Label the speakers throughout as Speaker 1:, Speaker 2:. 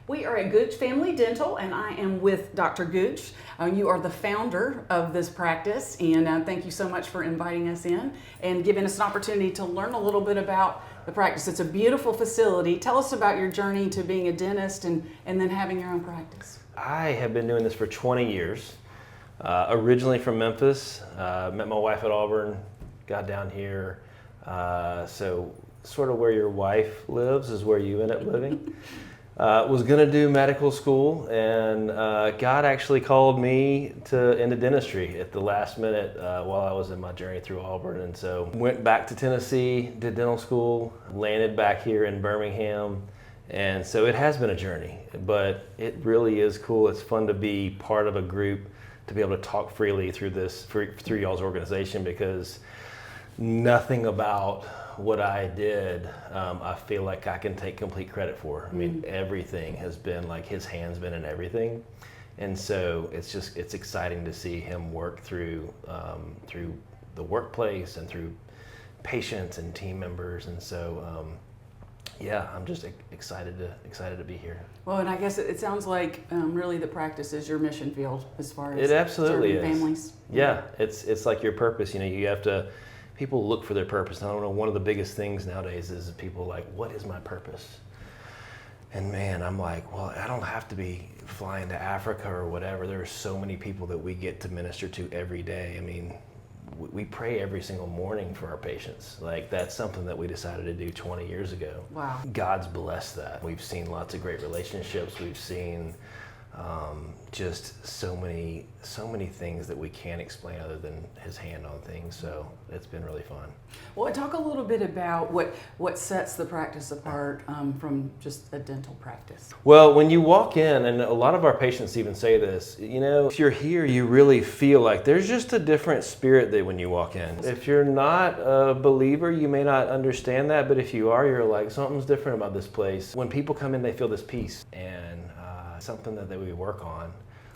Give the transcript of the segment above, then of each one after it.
Speaker 1: We are at Gooch Family Dental, and I am with Dr. Gooch. You are the founder of this practice, and thank you so much for inviting us in and giving us an opportunity to learn a little bit about the practice. It's a beautiful facility. Tell us about your journey to being a dentist and then having your own practice.
Speaker 2: I have been doing this for 20 years. Originally from Memphis, met my wife at Auburn, got down here. So sort of where your wife lives is where you end up living. Was going to do medical school, and God actually called me into dentistry at the last minute while I was in my journey through Auburn. And so went back to Tennessee, did dental school, landed back here in Birmingham. And so it has been a journey, but it really is cool. It's fun to be part of a group, to be able to talk freely through through y'all's organization, because nothing about what I did, I feel like I can take complete credit for. I mean, everything has been like his hand's been in everything. And so it's exciting to see him work through the workplace and through patients and team members. And so, yeah, I'm just excited to be here.
Speaker 1: Well, and I guess it sounds like really the practice is your mission field as far as
Speaker 2: it absolutely
Speaker 1: serving
Speaker 2: is.
Speaker 1: families.
Speaker 2: Yeah, it's like your purpose. You know, you have to. People look for their purpose. I don't know, one of the biggest things nowadays is people like, what is my purpose? And man, I'm like, well, I don't have to be flying to Africa or whatever. There are so many people that we get to minister to every day. I mean, we pray every single morning for our patients. Like, that's something that we decided to do 20 years ago.
Speaker 1: Wow.
Speaker 2: God's blessed that. We've seen lots of great relationships. We've seen just so many things that we can't explain other than his hand on things. So it's been really fun.
Speaker 1: Well, talk a little bit about what sets the practice apart from just a dental practice.
Speaker 2: Well, when you walk in, and a lot of our patients even say this, you know, if you're here, you really feel like there's just a different spirit that when you walk in. If you're not a believer, you may not understand that, but if you are, you're like, something's different about this place. When people come in, they feel this peace, and something that we work on.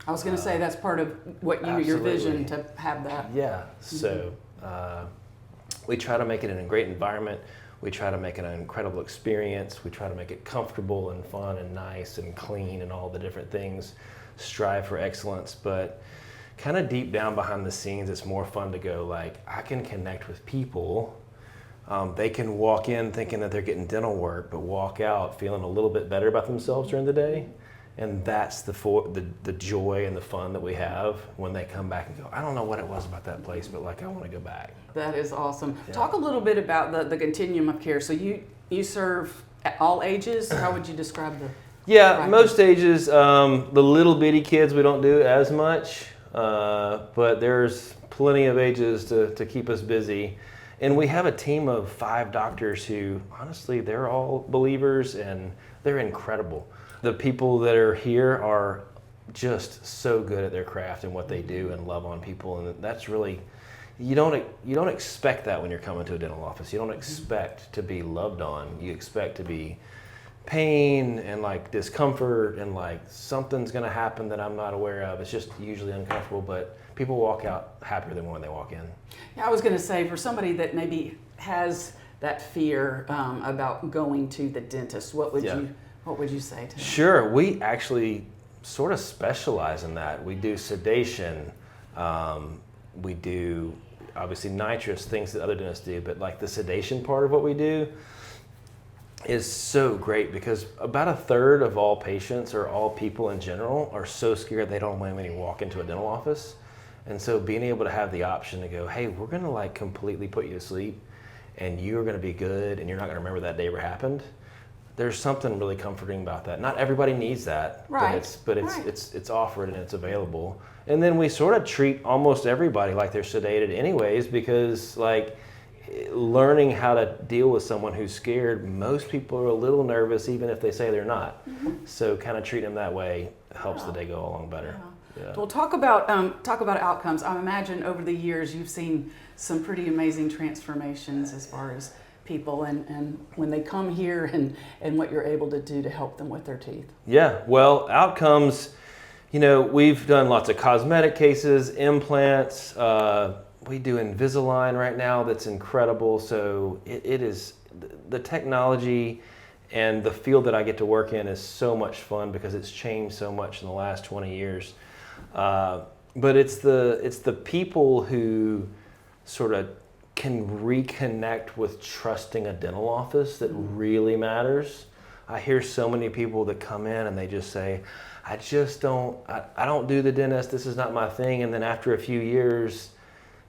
Speaker 1: I was going to say that's part of what your vision to have that.
Speaker 2: Yeah. So we try to make it in a great environment. We try to make it an incredible experience. We try to make it comfortable and fun and nice and clean and all the different things. Strive for excellence, but kind of deep down behind the scenes, it's more fun to go like, I can connect with people. They can walk in thinking that they're getting dental work, but walk out feeling a little bit better about themselves during the day. And that's the joy and the fun that we have when they come back and go, I don't know what it was about that place, but like, I want to go back.
Speaker 1: That is awesome.
Speaker 2: Yeah.
Speaker 1: Talk a little bit about the continuum of care. So you serve at all ages. How would you describe the practice?
Speaker 2: Most ages. The little bitty kids we don't do as much, but there's plenty of ages to keep us busy. And we have a team of 5 doctors who, honestly, they're all believers and they're incredible. The people that are here are just so good at their craft and what they do and love on people, and that's really, you don't expect that when you're coming to a dental office. You don't expect to be loved on. You expect to be pain and like discomfort and like something's going to happen that I'm not aware of. It's just usually uncomfortable, but people walk out happier than when they walk in.
Speaker 1: Yeah, I was going to say, for somebody that maybe has that fear about going to the dentist, what would you say to them?
Speaker 2: Sure, we actually sort of specialize in that. We do sedation, we do obviously nitrous, things that other dentists do, but like the sedation part of what we do is so great because about 1/3 of all patients or all people in general are so scared they don't want to walk into a dental office. And so being able to have the option to go, hey, we're going to like completely put you to sleep and you're going to be good and you're not going to remember that day ever happened. There's something really comforting about that. Not everybody needs that,
Speaker 1: right.
Speaker 2: but it's offered and it's available. And then we sort of treat almost everybody like they're sedated anyways, because like learning how to deal with someone who's scared, most people are a little nervous even if they say they're not. So kind of treating them that way helps the day go along better.
Speaker 1: Yeah. Well, talk about outcomes. I imagine over the years you've seen some pretty amazing transformations as far as people and when they come here and what you're able to do to help them with their teeth.
Speaker 2: Yeah, well, outcomes, you know, we've done lots of cosmetic cases, implants, we do Invisalign right now that's incredible. So it is, the technology And the field that I get to work in is so much fun because it's changed so much in the last 20 years. But it's the people who sort of can reconnect with trusting a dental office that really matters. I hear so many people that come in and they just say, I don't do the dentist, this is not my thing. And then after a few years,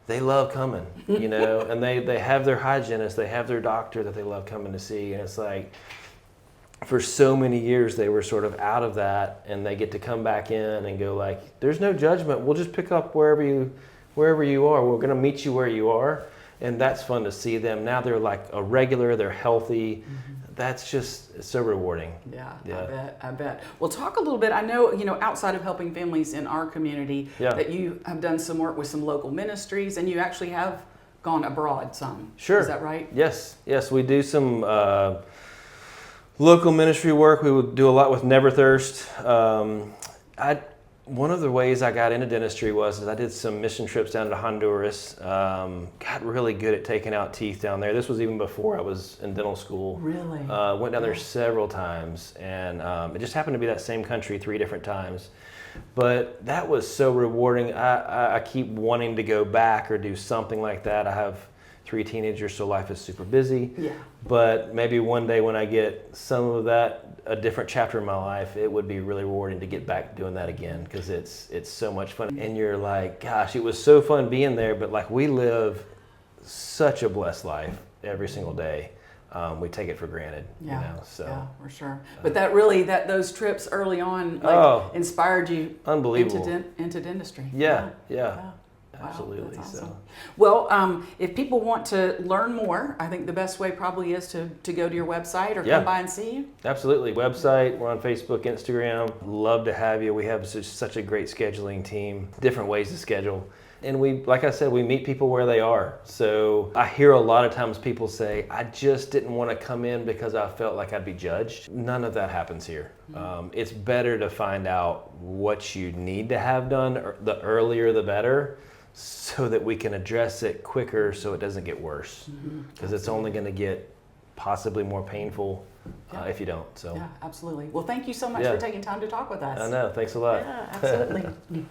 Speaker 2: they love coming, you know, and they have their hygienist, they have their doctor that they love coming to see. And it's like, for so many years they were sort of out of that, and they get to come back in and go like, there's no judgment, we'll just pick up wherever you are, we're gonna meet you where you are. And that's fun to see them. Now they're like a regular, they're healthy. That's just, it's so rewarding.
Speaker 1: Yeah. I bet. Well, talk a little bit. I know, outside of helping families in our community, that you have done some work with some local ministries, and you actually have gone abroad some.
Speaker 2: Sure.
Speaker 1: Is that right?
Speaker 2: Yes, we do some local ministry work. We would do a lot with Never Thirst. One of the ways I got into dentistry was I did some mission trips down to Honduras. Got really good at taking out teeth down there. This was even before I was in dental school.
Speaker 1: Really?
Speaker 2: Went down there several times, and it just happened to be that same country 3 different times. But that was so rewarding. I keep wanting to go back or do something like that. I have 3 teenagers, so life is super busy.
Speaker 1: Yeah.
Speaker 2: But maybe one day when I get some of that, a different chapter in my life, it would be really rewarding to get back doing that again, because it's so much fun. And you're like, gosh, it was so fun being there, but like, we live such a blessed life every single day. We take it for granted,
Speaker 1: Yeah, for sure. But those trips early on inspired you
Speaker 2: unbelievable
Speaker 1: into dentistry.
Speaker 2: Yeah.
Speaker 1: Wow,
Speaker 2: Absolutely.
Speaker 1: that's awesome. Well, if people want to learn more, I think the best way probably is to go to your website or come by and see you.
Speaker 2: Absolutely. Website, we're on Facebook, Instagram. Love to have you. We have such a great scheduling team, different ways to schedule. And we, like I said, we meet people where they are. So I hear a lot of times people say, I just didn't want to come in because I felt like I'd be judged. None of that happens here. It's better to find out what you need to have done, or the earlier the better, so that we can address it quicker so it doesn't get worse. Because it's only going to get possibly more painful if you don't. So.
Speaker 1: Yeah, absolutely. Well, thank you so much for taking time to talk with us.
Speaker 2: I know. Thanks a lot.
Speaker 1: Yeah, absolutely.